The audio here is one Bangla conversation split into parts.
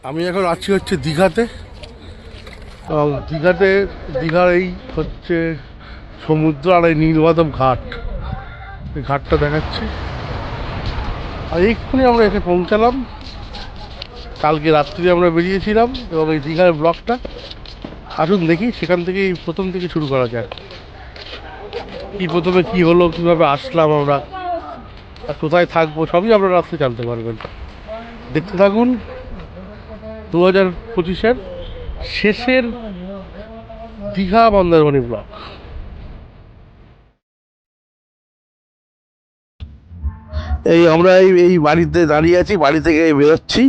আমি এখন আছি হচ্ছে দীঘাতে, এবং দীঘার এই হচ্ছে সমুদ্র আর এই নীলমাধব ঘাট, এই ঘাটটা দেখাচ্ছি। আর এক্ষুনি আমরা এসে পৌঁছালাম। কালকে রাত্রি আমরা বেরিয়েছিলাম, এবং এই দীঘার ব্লগটা আসুন দেখি সেখান থেকেই প্রথম থেকে শুরু করা যায়। প্রথমে কি হলো, কীভাবে আসলাম আমরা, আর কোথায় থাকবো, সবই আপনারা রাত্রে জানতে পারবেন। দেখতে থাকুন 2025-এর শেষের দীঘা মন্দারমণি ব্লগ। এই আমরা এই বাড়িতে দাঁড়িয়ে আছি, বাড়ি থেকে বেরোচ্ছি।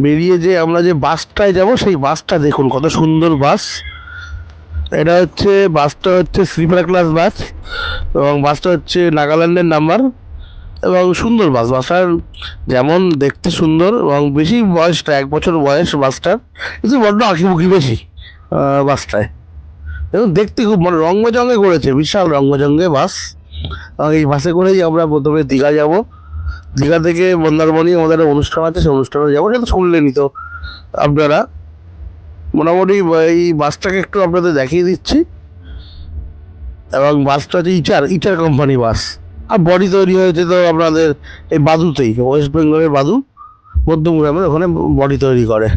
বেরিয়ে যে আমরা যে বাসটায় যাব, সেই বাসটা দেখুন কত সুন্দর বাস। এটা হচ্ছে বাসটা হচ্ছে স্লিপার ক্লাস বাস, এবং বাসটা হচ্ছে নাগাল্যান্ডের নাম্বার, এবং সুন্দর বাসটার যেমন দেখতে সুন্দর, এবং বেশি বয়সটা 1 বছর বয়স বাসটার, কিন্তু বড্ড আঁকিবুকি বেশি বাসটায়। এবং দেখতে খুব মানে রং বেচঙ্গে করেছে, বিশাল রং বেচঙ্গে বাস। এবং এই বাসে করেই আমরা প্রথমে দীঘা যাব। দীঘা থেকে মন্দারমণি আমাদের একটা অনুষ্ঠান আছে, সেই অনুষ্ঠানে যাবো, সেটা শুনলেনই তো আপনারা। মোটামুটি এই বাসটাকে একটু আপনাদের দেখিয়ে দিচ্ছি। এবং বাসটা হচ্ছে ইটার কোম্পানি বাস, আর বডি তৈরি হয়েছে তো আপনাদের এই বাদুতেই, ওয়েস্ট বেঙ্গলের বাদু মধ্যমগ্রামের ওখানে বডি তৈরি করে।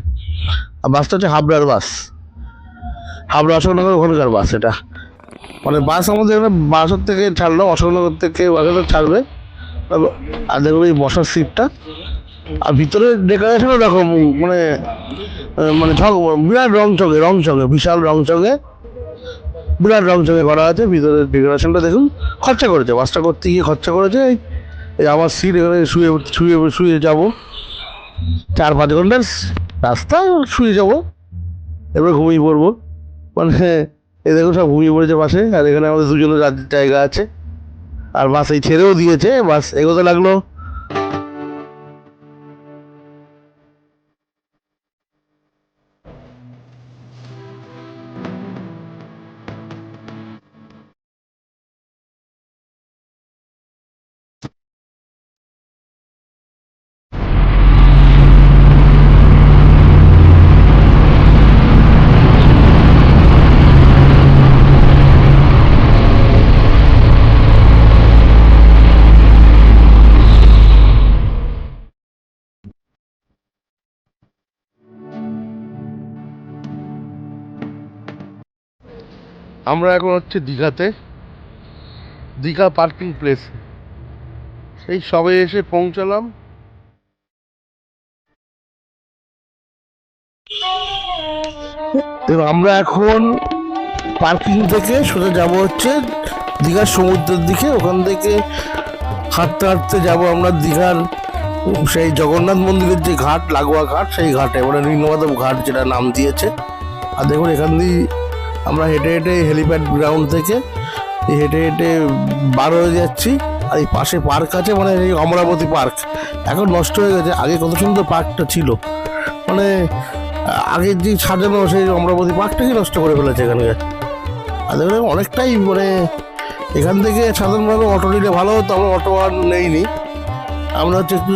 আর বাসটা হচ্ছে হাবড়ার বাস, হাবড়া অশোকনগর ওখানকার বাস এটা। মানে বাস আমাদের এখানে বাসের থেকে ছাড়লো, অশোকনগর থেকে ওখানে ছাড়বে। আর দেখুন এই বসার সিটটা, আর ভিতরে ডেকোরেশন এরকম মানে মানে বিরাট রংচঙে বিশাল রংচঙে বিরাট রংচঙে করা আছে। ভিতরের ডেকোরেশনটা দেখুন, খরচা করেছে বাসটা করতে গিয়ে, খরচা করেছে। এই আমার সিট, এখানে শুয়ে শুয়ে শুয়ে যাবো 4-5 ঘন্টার রাস্তা, শুয়ে যাবো, এবার ঘুমিয়ে পড়বো। মানে এই দেখুন সব ঘুমিয়ে পড়েছে বাসে, আর এখানে আমাদের দুজনের রাজ্যের জায়গা আছে। আর বাস এই ছেড়েও দিয়েছে, বাস এগোতে লাগলো। আমরা এখন হচ্ছে দীঘাতে, দীঘা পার্কিং প্লেস। এই সবে এসে পৌঁছালাম। এবং আমরা এখন পার্কিং থেকে সোজা যাব হচ্ছে দীঘার সমুদ্রের দিকে। ওখান থেকে হাঁটতে হাঁটতে যাব আমরা দীঘার সেই জগন্নাথ মন্দিরের যে ঘাট, লাগোয়া ঘাট, সেই ঘাটে, মানে নীলমাধব ঘাট যেটা নাম দিয়েছে। আর দেখুন এখান দিয়ে আমরা হেঁটে হেঁটে হেলিপ্যাড গ্রাউন্ড থেকে হেঁটে হেঁটে বার হয়ে যাচ্ছি। আর এই পাশে পার্ক আছে, মানে এই অমরাবতী পার্ক, এখন নষ্ট হয়ে গেছে। আগে কত সুন্দর পার্কটা ছিল, মানে আগের যে সাজানো সেই অমরাবতী পার্কটাকে নষ্ট করে ফেলেছে এখানকার। আর দেখুন অনেকটাই মানে এখান থেকে সাধারণভাবে অটো নিলে ভালো হতো, আমরা অটো আর নেইনি। আমরা হচ্ছে একটু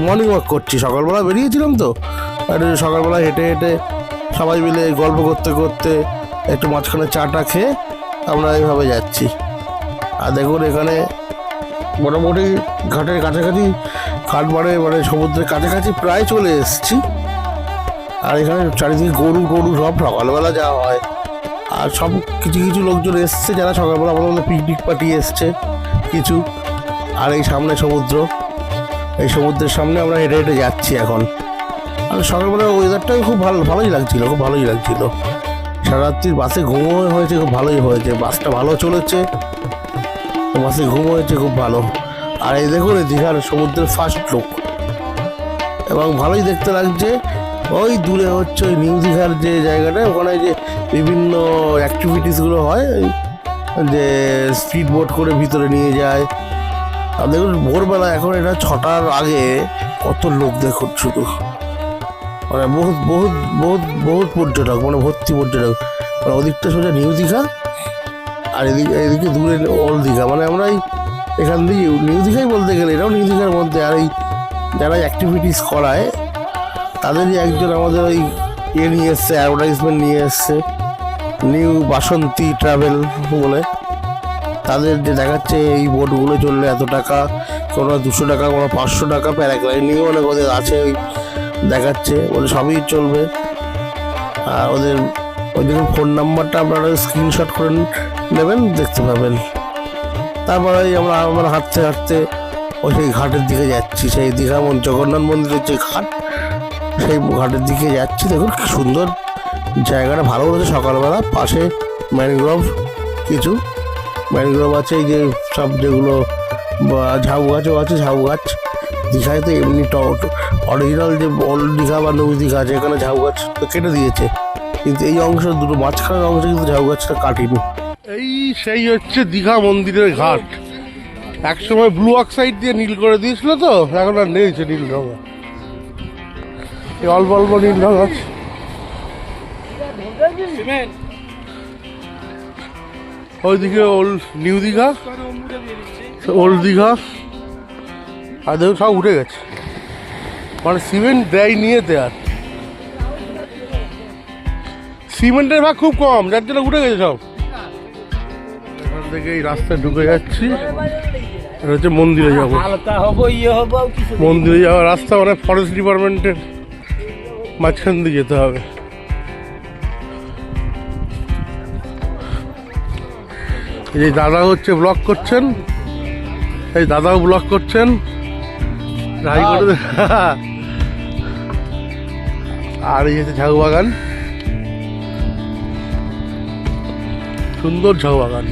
মর্নিং ওয়াক করছি, সকালবেলা বেরিয়েছিলাম তো, আর সকালবেলা হেঁটে হেঁটে সবাই মিলে গল্প করতে করতে একটু মাঝখানে চাটা খেয়ে আমরা এইভাবে যাচ্ছি। আর দেখুন এখানে মোটামুটি ঘাটের কাছাকাছি, ঘাট মানে সমুদ্রের কাছাকাছি প্রায় চলে এসেছি। আর এখানে চারিদিকে গরু সব সকালবেলা যাওয়া হয়। আর সব কিছু লোকজন এসছে, যারা সকালবেলা আমাদের পিকনিক পার্টি এসছে কিছু। আর এই সামনে সমুদ্র, এই সমুদ্রের সামনে আমরা হেঁটে হেঁটে যাচ্ছি এখন। আর সকালবেলার ওয়েদারটাও খুব ভালোই লাগছিল, খুব ভালোই লাগছিল। সারা রাত্রির বাসে ঘুমও হয়েছে, খুব ভালোই হয়েছে, বাসটা ভালো চলেছে, বাসে ঘুম হয়েছে খুব ভালো। আর এই দেখুন এই দীঘার সমুদ্রের ফার্স্ট লুক, এবং ভালোই দেখতে লাগছে। ওই দূরে হচ্ছে ওই নিউ দীঘার যে জায়গাটা, ওখানে যে বিভিন্ন অ্যাক্টিভিটিসগুলো হয়, যে স্পিড বোট করে ভিতরে নিয়ে যায়। আর দেখুন ভোরবেলা, এখন এটা 6টার আগে কত লোক দেখুন, শুধু মানে বহুত পর্যটক, মানে ভর্তি পর্যটক। মানে ওদিকটা সোজা নিউ দীঘা, আর এদিকে দূরে ওল্ড দীঘা। মানে আমরা এখান দিয়ে নিউ দীঘাই বলতে গেলে, এটাও নিউ দীঘার মধ্যে। আর এই যারা অ্যাক্টিভিটিস করায় তাদেরই একজন আমাদের ওই নিয়ে এসছে, অ্যাডভার্টাইজমেন্ট নিয়ে এসছে, নিউ বাসন্তী ট্রাভেল বলে। তাদের যে দেখাচ্ছে এই বোটগুলো চললে এত টাকা, কোনো 200 টাকা, কোনো 500 টাকা, প্যারাগ্লাইডিংও অনেক ওদের আছে, ওই দেখাচ্ছে বলে সবই চলবে। আর ওদের ওই দেখুন ফোন নাম্বারটা আপনারা স্ক্রিনশট করে নেবেন, দেখতে পাবেন। তারপরে আমরা হাঁটতে হাঁটতে ওই সেই ঘাটের দিকে যাচ্ছি, সেই দীঘা জগন্নাথ মন্দিরের যে ঘাট, সেই ঘাটের দিকে যাচ্ছি। দেখুন কি সুন্দর জায়গাটা, ভালো করেছে সকালবেলা। পাশে ম্যানগ্রোভ, কিছু ম্যানগ্রোভ আছে, এই যে সব যেগুলো ঝাউ গাছও আছে, ঝাউ গাছ। দীঘায় তো এমনি অরিজিনাল যে ওল্ড দীঘা বা নৌ দীঘা আছে, এখানে ঝাউ গাছ তো কেটে দিয়েছে, কিন্তু এই অংশ দুটো মাঝখানের অংশে কিন্তু ঝাউ গাছটা কাটেনি। এই সেই হচ্ছে দীঘা মন্দিরের ঘাট। একসময় ব্লু অক্সাইড দিয়ে নীল করে দিয়েছিল, তো এখন আর নেইছে নীল রঙ, অল্প অল্প নীল রঙ আছে। ওইদিকে old new Digha, old Digha, আর দেখুন সব উঠে গেছে, মানে সিমেন্ট দেয় নিয়ে দেয়ার, সিমেন্টের ভাগ খুব কম, যার জন্য উঠে গেছে সব। এখান থেকে এই রাস্তায় ঢুকে যাচ্ছি, এটা হচ্ছে মন্দিরে যাবো। মন্দিরে যাওয়ার রাস্তা মানে ফরেস্ট ডিপার্টমেন্টের মাঝখান দিয়ে যেতে হবে। এই দাদা হচ্ছে ব্লগ করছেন, এই দাদাও ব্লগ করছেন, আর এই হচ্ছে ঝাউ বাগান, সুন্দর ঝাউ বাগান।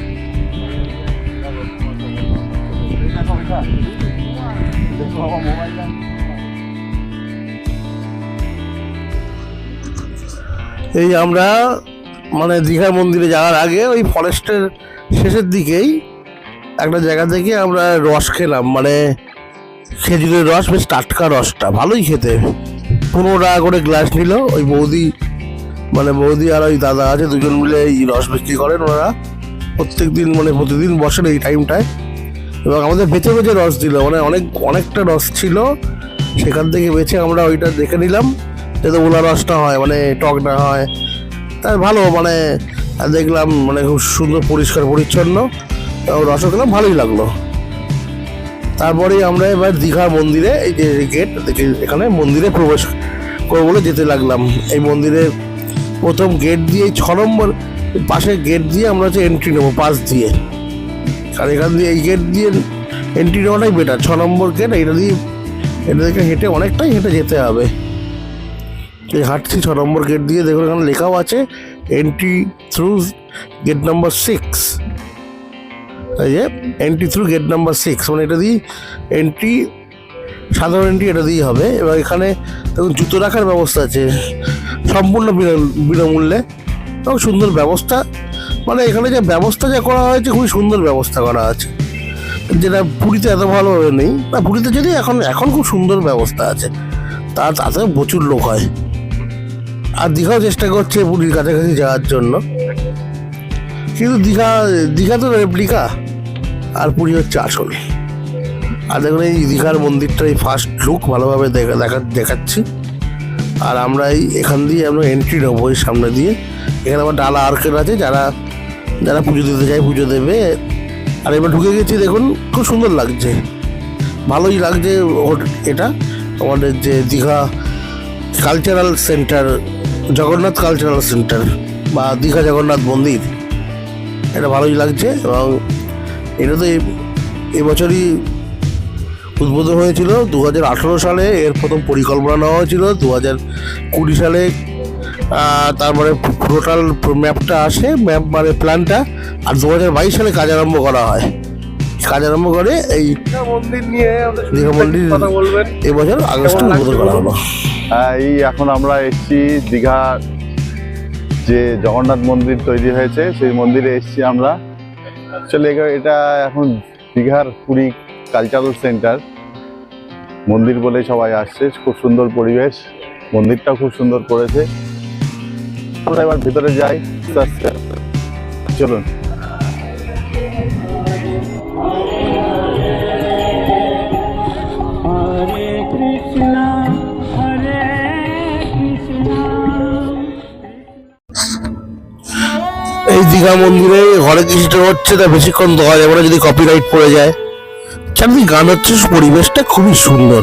এই আমরা মানে দীঘা মন্দিরে যাওয়ার আগে ওই ফরেস্টের শেষের দিকেই একটা জায়গা থেকে আমরা রস খেলাম, মানে খেজুরের রস, বেশ টাটকা রসটা, ভালোই খেতে। 15 টাকা করে গ্লাস নিল। ওই বৌদি, মানে বৌদি আর ওই দাদা আছে, দুজন মিলে এই রস বিক্রি করেন ওরা প্রত্যেক দিন, মানে প্রতিদিন বসেন এই টাইমটায়। এবং আমাদের বেছে বেছে রস দিল, মানে অনেকটা রস ছিল, সেখান থেকে বেছে আমরা ওইটা দেখে নিলাম যাতে ওলা রসটা হয়, মানে টক না হয়। তাই ভালো, মানে দেখলাম মানে খুব সুন্দর পরিষ্কার পরিচ্ছন্ন, রসও খেলাম, ভালোই লাগলো। তারপরেই আমরা এবার দীঘার মন্দিরে, এই যে গেট দেখে, এখানে মন্দিরে প্রবেশ করবো বলে যেতে লাগলাম। এই মন্দিরে প্রথম গেট দিয়ে 6 নম্বর পাশের গেট দিয়ে আমরা হচ্ছে এন্ট্রি নেবো, পাশ দিয়ে। আর এখান দিয়ে এই গেট দিয়ে এন্ট্রি নেওয়াটাই বেটার, 6 নম্বর গেট, এটা থেকে হেঁটে অনেকটাই হেঁটে যেতে হবে। এই হাঁটছি 6 নম্বর গেট দিয়ে, দেখুন এখানে লেখাও আছে এন্ট্রি থ্রু গেট নাম্বার 6, এই যে এন্ট্রি থ্রু গেট নাম্বার 6, মানে এটা দিয়ে এন্ট্রি, সাধারণ এন্ট্রি এটা দিয়েই হবে। এবার এখানে দেখুন জুতো রাখার ব্যবস্থা আছে, সম্পূর্ণ বিনামূল্যে, এবং সুন্দর ব্যবস্থা, মানে এখানে যে ব্যবস্থা যা করা হয়েছে খুবই সুন্দর ব্যবস্থা করা আছে, যেটা পুরীতে এত ভালোভাবে নেই। না, পুরীতে যদি এখন খুব সুন্দর ব্যবস্থা আছে, তাতে প্রচুর লোক হয়। আর দীঘাও চেষ্টা করছে পুরীর কাছাকাছি যাওয়ার জন্য, কিন্তু দীঘা তো রেপ্লিকা, আর পুরী হচ্ছে আসল। আর দেখুন এই দীঘার মন্দিরটা এই ফার্স্ট লুক ভালোভাবে দেখাচ্ছি। আর আমরা এখান দিয়ে আমরা এন্ট্রি নেবো, এই সামনে দিয়ে। এখানে আবার ডালা আর্কেড আছে, যারা পুজো দিতে যায় পুজো দেবে। আর এবার ঢুকে গেছি, দেখুন খুব সুন্দর লাগছে, ভালোই লাগছে। এটা আমাদের যে Digha cultural centre, Jagannath cultural centre বা দীঘা জগন্নাথ মন্দির, এটা ভালোই লাগছে। এবং এটা তো এবছরই উদ্বোধন হয়েছিল, 2018 সালে এর প্রথম পরিকল্পনা নেওয়া হয়েছিল, 2020 সালে তারপরে টোটাল ম্যাপটা আসে, ম্যাপ মানে প্ল্যানটা, আর 2022 সালে কাজ আরম্ভ করা হয়। কাজ আরম্ভ করে এই মন্দির নিয়ে, দীঘা মন্দির এবছর আগস্টে উদ্বোধন করা হলো। এই এখন আমরা এসেছি দীঘা, যে জগন্নাথ মন্দির তৈরি হয়েছে সেই মন্দিরে এসেছি আমরা। চলে এটা এখন দীঘার পুরী কালচারাল সেন্টার মন্দির বলে সবাই আসছে, খুব সুন্দর পরিবেশ, মন্দিরটাও খুব সুন্দর করেছে। আমরা এবার ভিতরে যাই, চলুন। Hare Krishna, Hare এই দীঘা মন্দিরে হরে কৃষ্ণ হচ্ছে, তা বেশিক্ষণ দেওয়া যাবে না, যদি কপিরাইট পড়ে যায়। চারদিকে গান হচ্ছে, পরিবেশটা খুবই সুন্দর।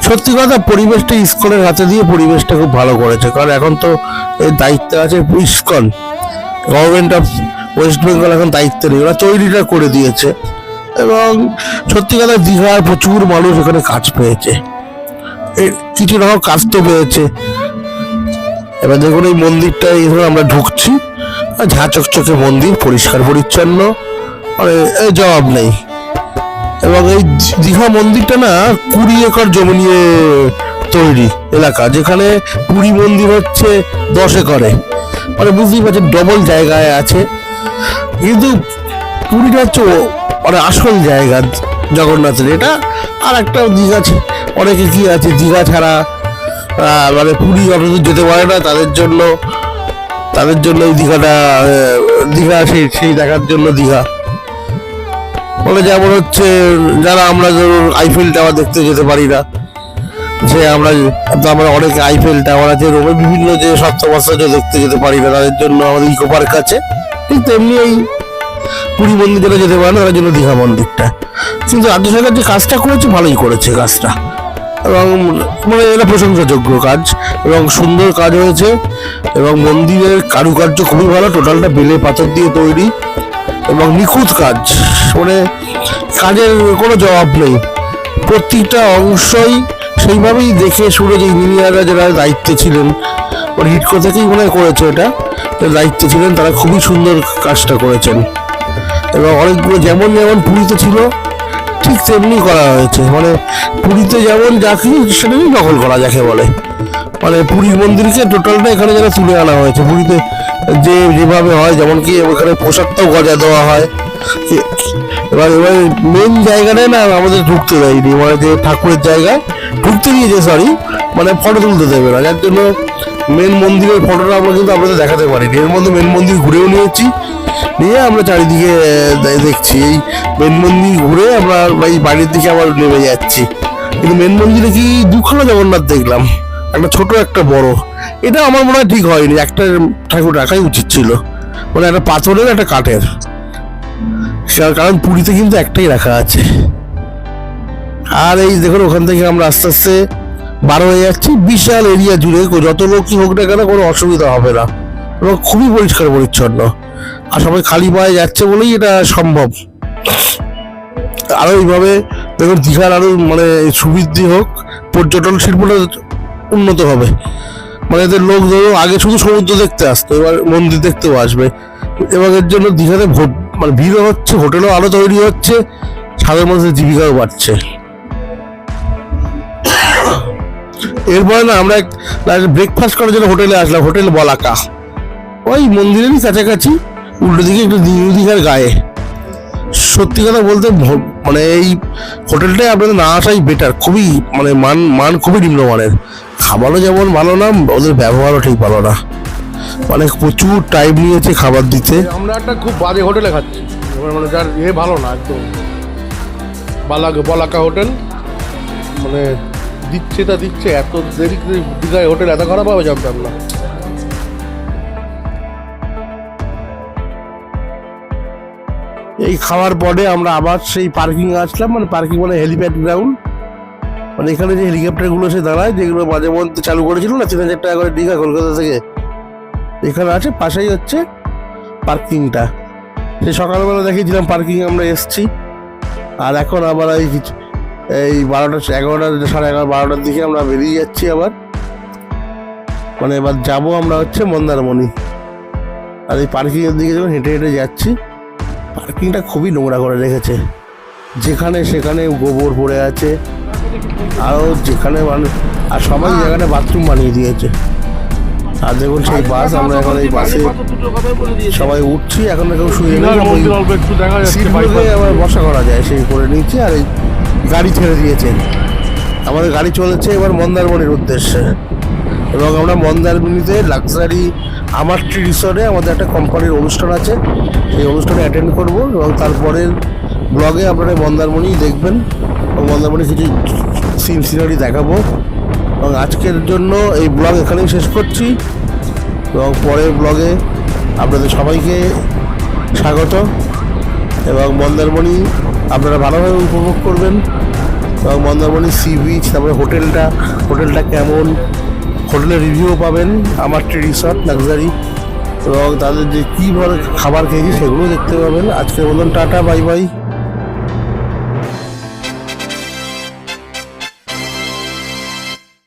সত্যি কথা, পরিবেশটা ইসকনের হাতে দিয়ে পরিবেশটা খুব ভালো করেছে, কারণ এখন তো এর দায়িত্বে আছে ISKCON, government of West Bengal এখন দায়িত্ব নেই, ওরা তৈরিটা করে দিয়েছে। এবং সত্যি কথা, দীঘার প্রচুর মানুষ এখানে কাজ পেয়েছে, কিছু রকম কাজ তো পেয়েছে। এবার দেখুন এই মন্দিরটা, এখানে আমরা ঢুকছি, ঝাঁ চকচকে মন্দির, পরিষ্কার পরিচ্ছন্ন, মানে জবাব নেই। এবং এই দীঘা মন্দিরটা না 20 একর জমি নিয়ে তৈরি এলাকা, যেখানে পুরী মন্দির হচ্ছে 10 একরে, মানে বুঝতেই পারছেন ডবল জায়গায় আছে। কিন্তু পুরীটা হচ্ছে মানে আসল জায়গা জগন্নাথের। এটা আর একটা দীঘা আছে, অনেকে কি আছে দীঘা ছাড়া মানে পুরী অত যেতে পারে না, তাদের জন্য এই দীঘা সেই দেখার জন্য দীঘা। বলে যেমন হচ্ছে যারা আমরা ধরুন আইফেল টাওয়ার দেখতে যেতে পারি না, যে আমরা অনেকে আইফেল টাওয়ার আছে রোমে বিভিন্ন যে সপ্তমাশ্চর্য দেখতে যেতে পারি না, তাদের জন্য আমাদের ইকো পার্ক আছে। ঠিক তেমনি এই পুরী মন্দির যারা যেতে পারে না, তাদের জন্য দীঘা মন্দিরটা। কিন্তু রাজ্য সরকার যে কাজটা করেছে, ভালোই করেছে কাজটা, এবং মানে এটা প্রশংসাযোগ্য কাজ এবং সুন্দর কাজ হয়েছে। এবং মন্দিরের কারুকার্য খুবই ভালো, টোটালটা বেলে পাথর দিয়ে তৈরি এবং নিখুঁত কাজ, মানে কাজের কোনো জবাব নেই। প্রত্যেকটা অংশই সেইভাবেই দেখে শুনে, যে ইঞ্জিনিয়াররা যারা দায়িত্বে ছিলেন, মানে হিটকো থেকেই মনে করেছে, এটা দায়িত্বে ছিলেন, তারা খুবই সুন্দর কাজটা করেছেন। এবং অনেকগুলো যেমন পুরীতে ছিল ঠিক তেমনি করা হয়েছে, মানে পুরীতে যেমন যা কিছু সেটাই নকল করা যাকে বলে। মানে পুরীর মন্দিরকে টোটালটা এখানে যেন তুলে আনা হয়েছে। পুরীতে যেভাবে হয়, যেমন কি ওখানে পোশাকটাও গজা দেওয়া হয়। এবার মেন জায়গাটায় না আমাদের ঢুকতে দেয়নি, মানে যে ঠাকুরের জায়গায় ঢুকতে দিয়েছে, সরি, মানে ফটো তুলতে দেবে না, যার জন্য মেন মন্দিরের ফটোটা আমরা কিন্তু আপনাদের দেখাতে পারিনি। এর মধ্যে মেন মন্দির ঘুরেও নিয়ে আমরা চারিদিকে দেখছি। এই মেন মন্দির ঘুরে আমরা এই বাড়ির দিকে আবার নেমে যাচ্ছি। কিন্তু মেন মন্দিরে কি দুখানা জগন্নাথ দেখলাম, একটা ছোট একটা বড়। এটা আমার মনে হয় ঠিক হয়নি, একটা ঠাকুর রাখাই উচিত ছিল, মানে একটা পাথরের একটা কাঠের, কারণ পুরীতে কিন্তু একটাই রাখা আছে। আর এই দেখুন ওখান থেকে আমরা আস্তে আস্তে বার হয়ে যাচ্ছি। বিশাল এরিয়া জুড়ে যত লোকই হোক না কেন কোনো অসুবিধা হবে না, এবং খুবই পরিষ্কার পরিচ্ছন্ন, আর সবাই খালি পায়ে যাচ্ছে বলেই এটা সম্ভব। আরো এইভাবে দেখুন দীঘার আরো মানে সুবৃদ্ধি হোক, পর্যটন শিল্পটা উন্নত হবে। মানে এদের লোক ধরো আগে শুধু সমুদ্র দেখতে আসতো, এবার মন্দির দেখতেও আসবে। এবং এর জন্য দীঘাতে মানে ভিড়ও হচ্ছে, হোটেলও আরো তৈরি হচ্ছে, সাধারণ মানুষের জীবিকাও বাড়ছে। এরপরে না আমরা ব্রেকফাস্ট করার জন্য হোটেলে আসলাম, হোটেল বলাকা, ওই মন্দিরেরই কাছাকাছি, উল্টো দিকে একটু দীঘার গায়ে। সত্যি কথা বলতে মানে এই হোটেলটাই আপনাদের না আসাই বেটার, খুবই মানে মান খুবই নিম্নমানের। খাবারও যেমন ভালো না, ওদের ব্যবহারও ঠিক ভালো না, মানে প্রচুর টাইম নিয়েছে খাবার দিতে। আমরা একটা খুব বাজে হোটেলে খাচ্ছি, মানে যার ভালো না একদম, বলাকা হোটেল, মানে দিচ্ছে এত দেরি, দীঘায় হোটেল এত খারাপ হবে জানতাম না। এই খাওয়ার পরে আমরা আবার সেই পার্কিং আসলাম, মানে পার্কিং মানে হেলিপ্যাড গ্রাউন্ড, মানে এখানে যে হেলিকপ্টারগুলো সে দাঁড়ায়, যেগুলো মাঝে মধ্যে চালু করেছিল না 3000 টাকা করে দীঘা কলকাতা থেকে, এখানে আছে পাশেই হচ্ছে পার্কিংটা। সেই সকালবেলা দেখিয়েছিলাম পার্কিং আমরা এসছি। আর এখন আবার এই 12টা 11টা 11:30 12টার দিকে আমরা বেরিয়ে যাচ্ছি আবার, মানে এবার যাবো আমরা হচ্ছে মন্দারমণি। আর এই পার্কিংয়ের দিকে যখন হেঁটে হেঁটে যাচ্ছি, পার্কিংটা খুবই নোংরা করে রেখেছে, যেখানে সেখানে গোবর পড়ে আছে, আরও যেখানে মানে আর সবাই জায়গাটা বাথরুম বানিয়ে দিয়েছে। আর দেখুন সেই বাস, আমরা এখন এই বাসে সবাই উঠছি, এখন কেউ শুয়ে নেই, সিটগুলোকে আবার বসা করা যায় সেই করে নিচ্ছি। আর এই গাড়ি ছেড়ে দিয়েছে, আমাদের গাড়ি চলেছে এবার মন্দারমণির উদ্দেশ্যে। এবং আমরা মন্দারমণিতে লাক্সারি আমার ট্রি রিসর্টে আমাদের একটা কোম্পানির অনুষ্ঠান আছে, সেই অনুষ্ঠানে অ্যাটেন্ড করব। এবং তারপরের ব্লগে আপনারা মন্দারমণি দেখবেন এবং মন্দারমণি কিছু সিনারি দেখাবো। এবং আজকের জন্য এই ব্লগ এখানেই শেষ করছি। এবং পরের ব্লগে আপনাদের সবাইকে স্বাগত। এবং মন্দারমণি আপনারা ভালোভাবে উপভোগ করবেন। এবং মন্দারমণি সি বিচ, তারপরে হোটেলটা কেমন, হোটেলের রিভিউ পাবেন, আমার ট্রি রিসর্ট লাক্সারি, এবং তাদের যে কীভাবে খাবার খেয়েছি সেগুলো দেখতে পাবেন। আজকের মতন টাটা, বাই বাই।